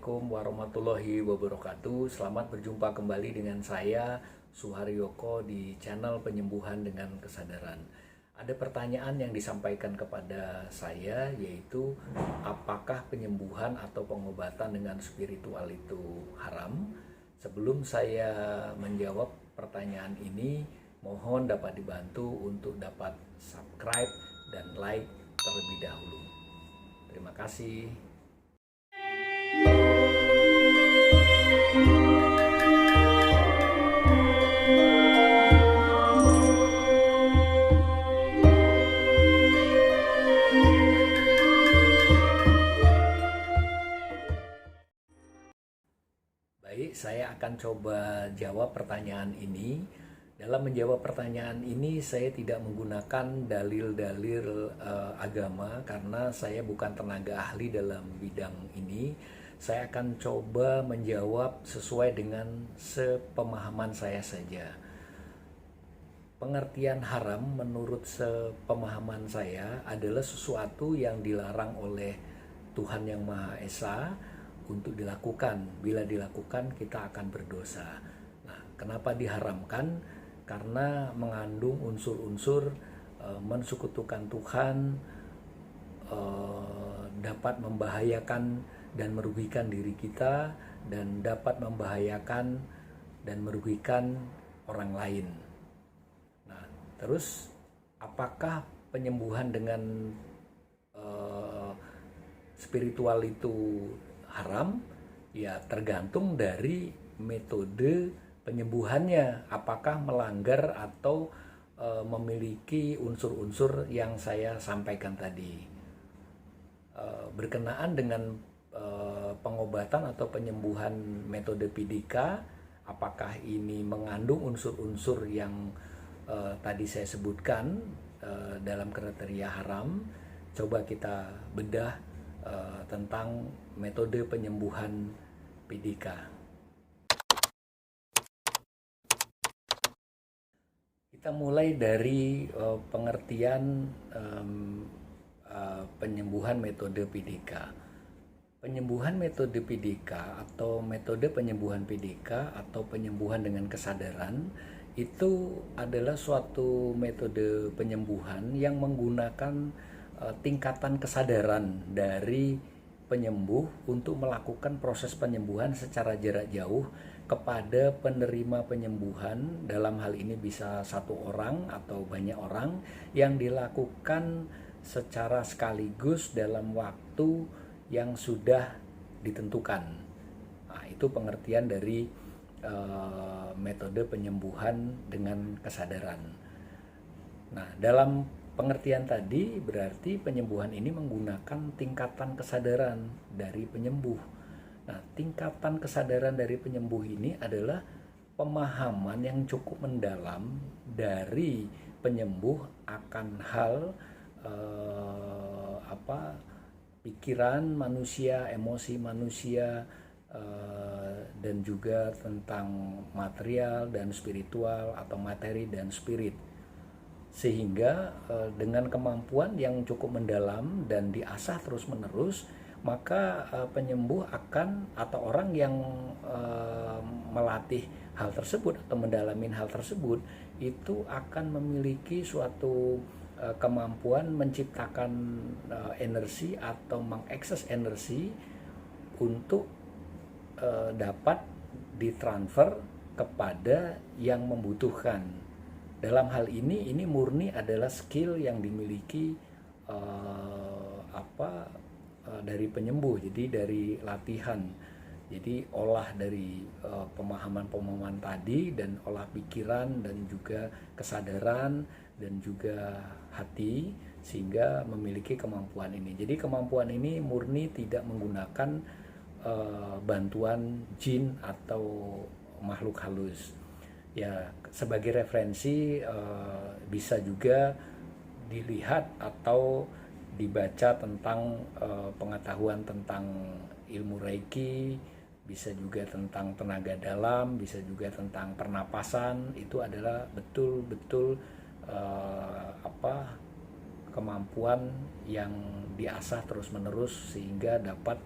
Assalamualaikum warahmatullahi wabarakatuh. Selamat berjumpa kembali dengan saya Suharyoko di channel Penyembuhan dengan Kesadaran. Ada pertanyaan yang disampaikan kepada saya, yaitu apakah penyembuhan atau pengobatan dengan spiritual itu haram? Sebelum saya menjawab pertanyaan ini, mohon dapat dibantu untuk dapat subscribe dan like terlebih dahulu. Terima kasih. Baik, saya akan coba jawab pertanyaan ini. Dalam menjawab pertanyaan ini, saya tidak menggunakan dalil-dalil agama karena saya bukan tenaga ahli dalam bidang ini. Saya akan coba menjawab sesuai dengan sepemahaman saya saja. Pengertian haram menurut sepemahaman saya adalah sesuatu yang dilarang oleh Tuhan Yang Maha Esa untuk dilakukan. Bila dilakukan, kita akan berdosa. Nah, kenapa diharamkan? Karena mengandung unsur-unsur mensekutukan Tuhan, dapat membahayakan dan merugikan diri kita, dan dapat membahayakan dan merugikan orang lain. Nah, terus apakah penyembuhan dengan spiritual itu haram? Ya, tergantung dari metode penyembuhannya, apakah melanggar atau memiliki unsur-unsur yang saya sampaikan tadi. Berkenaan dengan pengobatan atau penyembuhan metode PDK, apakah ini mengandung unsur-unsur yang tadi saya sebutkan dalam kriteria haram? Coba kita bedah tentang metode penyembuhan PDK. Kita mulai dari pengertian penyembuhan metode PDK. Penyembuhan metode PDK atau metode penyembuhan PDK atau penyembuhan dengan kesadaran itu adalah suatu metode penyembuhan yang menggunakan tingkatan kesadaran dari penyembuh untuk melakukan proses penyembuhan secara jarak jauh kepada penerima penyembuhan. Dalam hal ini bisa satu orang atau banyak orang, yang dilakukan secara sekaligus dalam waktu yang sudah ditentukan. Nah, itu pengertian dari metode penyembuhan dengan kesadaran. Nah, dalam pengertian tadi berarti penyembuhan ini menggunakan tingkatan kesadaran dari penyembuh. Nah, tingkatan kesadaran dari penyembuh ini adalah pemahaman yang cukup mendalam dari penyembuh akan hal pikiran manusia, emosi manusia, dan juga tentang material dan spiritual atau materi dan spirit. Sehingga dengan kemampuan yang cukup mendalam dan diasah terus-menerus, maka penyembuh akan atau orang yang melatih hal tersebut atau mendalami hal tersebut itu akan memiliki suatu kemampuan menciptakan energi atau mengakses energi untuk dapat ditransfer kepada yang membutuhkan. Dalam hal ini murni adalah skill yang dimiliki dari penyembuh, jadi dari latihan. Jadi olah dari pemahaman-pemahaman tadi dan olah pikiran dan juga kesadaran dan juga hati sehingga memiliki kemampuan ini. Jadi kemampuan ini murni tidak menggunakan bantuan jin atau makhluk halus. Ya, sebagai referensi bisa juga dilihat atau dibaca tentang pengetahuan tentang ilmu Reiki, bisa juga tentang tenaga dalam, bisa juga tentang pernapasan. Itu adalah betul-betul kemampuan yang diasah terus-menerus sehingga dapat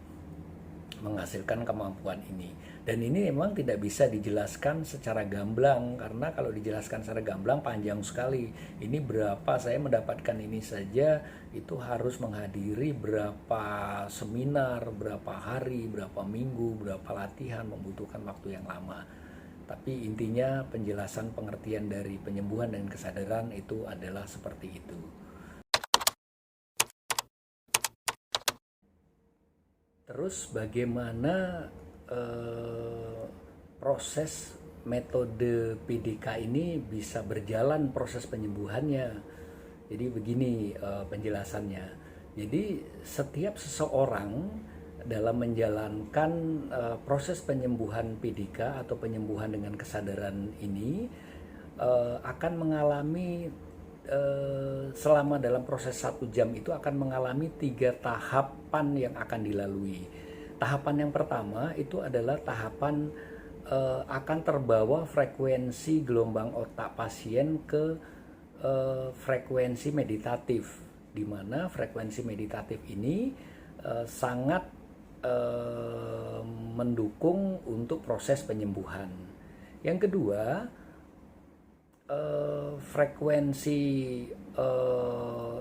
menghasilkan kemampuan ini. Dan ini memang tidak bisa dijelaskan secara gamblang, karena kalau dijelaskan secara gamblang panjang sekali. Ini berapa saya mendapatkan ini saja itu harus menghadiri berapa seminar, berapa hari, berapa minggu, berapa latihan, membutuhkan waktu yang lama. Tapi intinya penjelasan pengertian dari penyembuhan dan kesadaran itu adalah seperti itu. Terus bagaimana proses metode PDK ini bisa berjalan proses penyembuhannya? Jadi begini penjelasannya. Jadi setiap seseorang dalam menjalankan proses penyembuhan PDK atau penyembuhan dengan kesadaran ini akan mengalami selama dalam proses 1 jam itu akan mengalami 3 tahapan yang akan dilalui. Tahapan yang pertama itu adalah tahapan akan terbawa frekuensi gelombang otak pasien ke frekuensi meditatif, di mana frekuensi meditatif ini sangat mendukung untuk proses penyembuhan. Yang kedua, frekuensi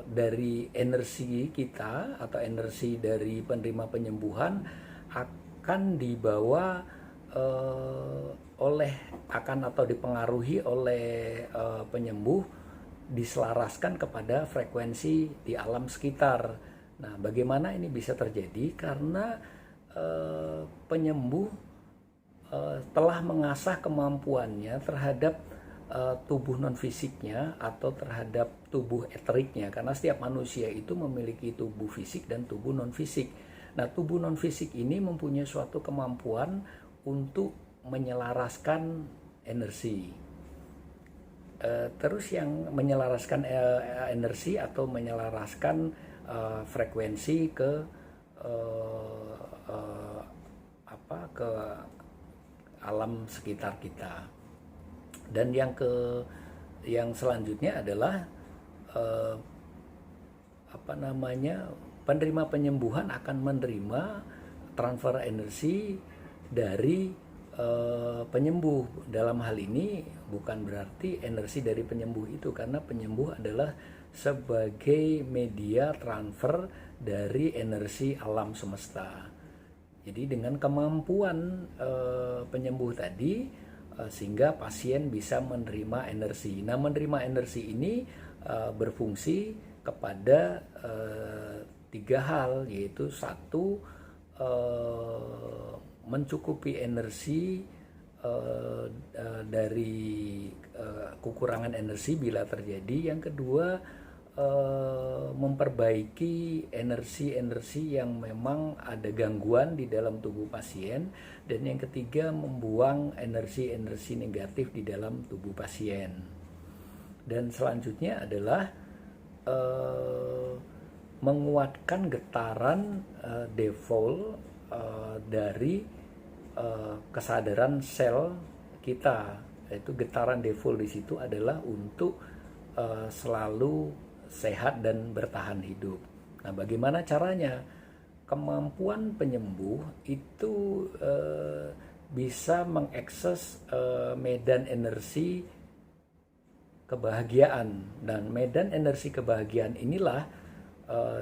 dari energi kita atau energi dari penerima penyembuhan akan dibawa atau dipengaruhi oleh penyembuh, diselaraskan kepada frekuensi di alam sekitar. Nah, bagaimana ini bisa terjadi? Karena penyembuh telah mengasah kemampuannya terhadap tubuh non-fisiknya atau terhadap tubuh eteriknya, karena setiap manusia itu memiliki tubuh fisik dan tubuh non-fisik. Nah, tubuh non-fisik ini mempunyai suatu kemampuan untuk menyelaraskan energi. Terus yang menyelaraskan energi atau menyelaraskan frekuensi ke ke alam sekitar kita. Dan yang selanjutnya adalah penerima penyembuhan akan menerima transfer energi dari penyembuh. Dalam hal ini bukan berarti energi dari penyembuh itu, karena penyembuh adalah sebagai media transfer dari energi alam semesta. Jadi dengan kemampuan penyembuh tadi, sehingga pasien bisa menerima energi. Nah, menerima energi ini berfungsi kepada 3 hal, yaitu 1, mencukupi energi dari kekurangan energi bila terjadi. Yang kedua, memperbaiki energi-energi yang memang ada gangguan di dalam tubuh pasien. Dan yang ketiga, membuang energi-energi negatif di dalam tubuh pasien. Dan selanjutnya adalah menguatkan getaran default dari kesadaran sel kita. Yaitu getaran default di situ adalah untuk selalu sehat dan bertahan hidup. Nah, bagaimana caranya? Kemampuan penyembuh itu bisa mengakses medan energi kebahagiaan, dan medan energi kebahagiaan inilah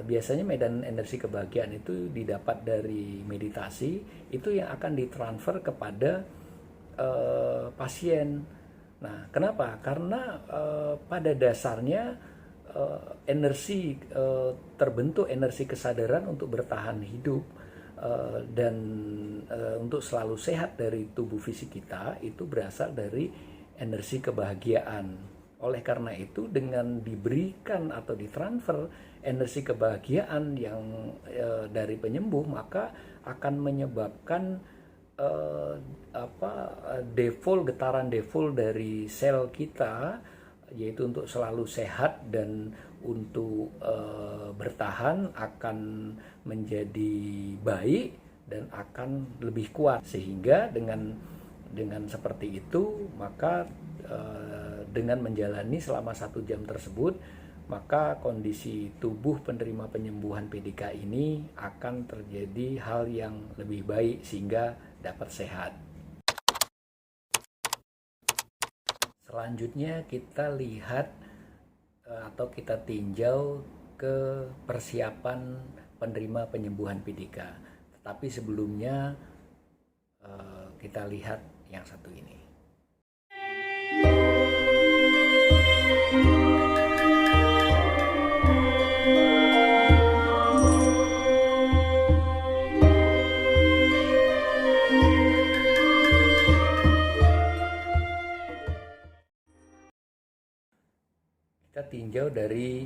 biasanya medan energi kebahagiaan itu didapat dari meditasi, itu yang akan ditransfer kepada pasien. Nah, kenapa? Karena pada dasarnya energi terbentuk energi kesadaran untuk bertahan hidup dan untuk selalu sehat dari tubuh fisik kita itu berasal dari energi kebahagiaan. Oleh karena itu, dengan diberikan atau ditransfer energi kebahagiaan yang dari penyembuh, maka akan menyebabkan getaran default dari sel kita, yaitu untuk selalu sehat dan untuk bertahan, akan menjadi baik dan akan lebih kuat. Sehingga dengan seperti itu, maka dengan menjalani selama 1 jam tersebut, maka kondisi tubuh penerima penyembuhan PDK ini akan terjadi hal yang lebih baik sehingga dapat sehat. Selanjutnya kita lihat atau kita tinjau ke persiapan penerima penyembuhan PDK. Tetapi sebelumnya kita lihat yang satu ini. Kita tinjau dari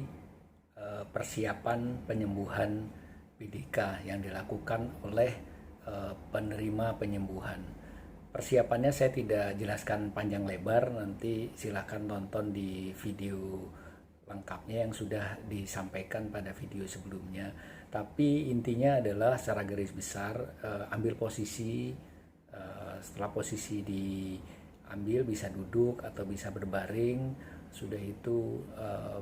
persiapan penyembuhan PDK yang dilakukan oleh penerima penyembuhan. Persiapannya saya tidak jelaskan panjang lebar, nanti silakan tonton di video lengkapnya yang sudah disampaikan pada video sebelumnya. Tapi intinya adalah secara garis besar ambil posisi, setelah posisi diambil bisa duduk atau bisa berbaring. Sudah itu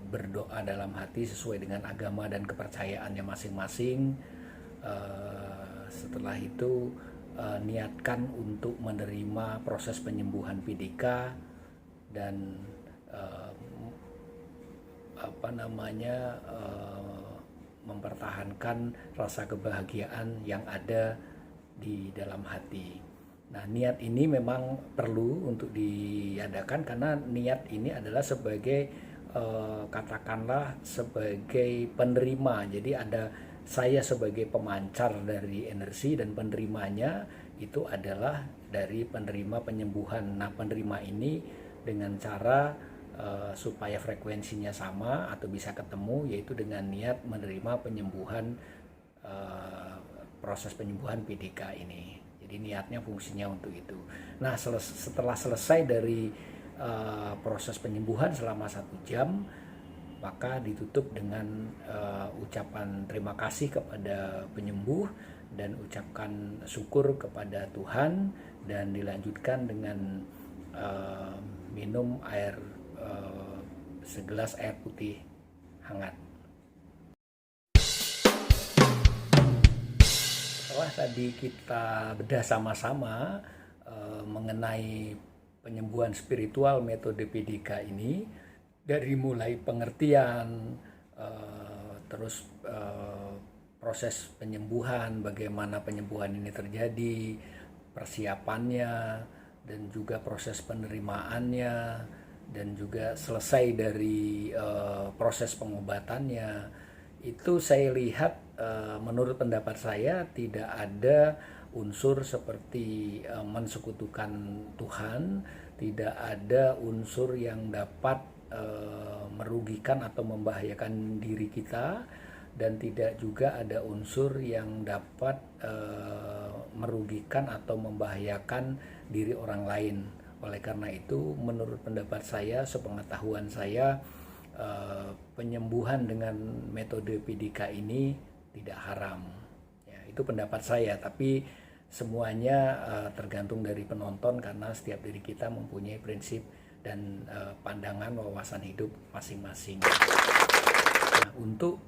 berdoa dalam hati sesuai dengan agama dan kepercayaannya masing-masing. Setelah itu niatkan untuk menerima proses penyembuhan PDK dan mempertahankan rasa kebahagiaan yang ada di dalam hati. Nah, niat ini memang perlu untuk diadakan karena niat ini adalah sebagai katakanlah sebagai penerima. Jadi ada saya sebagai pemancar dari energi dan penerimanya itu adalah dari penerima penyembuhan. Nah, penerima ini dengan cara supaya frekuensinya sama atau bisa ketemu, yaitu dengan niat menerima penyembuhan proses penyembuhan PDK ini. Jadi niatnya fungsinya untuk itu. Nah, setelah selesai dari proses penyembuhan selama 1 jam, maka ditutup dengan ucapan terima kasih kepada penyembuh dan ucapkan syukur kepada Tuhan, dan dilanjutkan dengan minum segelas air putih hangat. Setelah tadi kita bedah sama-sama mengenai penyembuhan spiritual metode PDK ini, dari mulai pengertian, terus proses penyembuhan, bagaimana penyembuhan ini terjadi, persiapannya, dan juga proses penerimaannya, dan juga selesai dari proses pengobatannya, itu saya lihat menurut pendapat saya tidak ada unsur seperti mensekutukan Tuhan, tidak ada unsur yang dapat merugikan atau membahayakan diri kita, dan tidak juga ada unsur yang dapat merugikan atau membahayakan diri orang lain. Oleh karena itu, menurut pendapat saya, sepengetahuan saya, penyembuhan dengan metode PDK ini tidak haram. Ya, itu pendapat saya, tapi semuanya tergantung dari penonton karena setiap diri kita mempunyai prinsip dan pandangan wawasan hidup masing-masing. Nah, untuk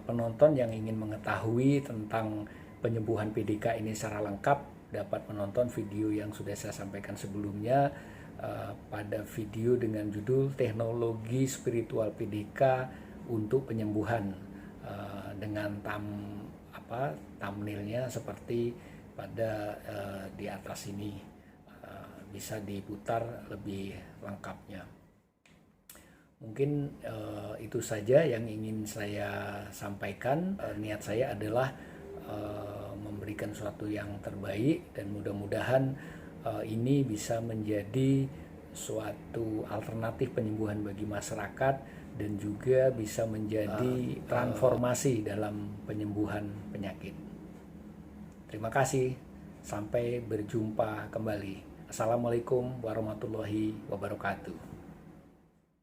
penonton yang ingin mengetahui tentang penyembuhan PDK ini secara lengkap, dapat menonton video yang sudah saya sampaikan sebelumnya pada video dengan judul Teknologi Spiritual PDK untuk Penyembuhan, dengan thumbnailnya seperti pada di atas ini. Bisa diputar lebih lengkapnya. Mungkin itu saja yang ingin saya sampaikan. Niat saya adalah memberikan sesuatu yang terbaik, dan mudah-mudahan ini bisa menjadi suatu alternatif penyembuhan bagi masyarakat, dan juga bisa menjadi transformasi dalam penyembuhan penyakit. Terima kasih, sampai berjumpa kembali. Assalamualaikum warahmatullahi wabarakatuh.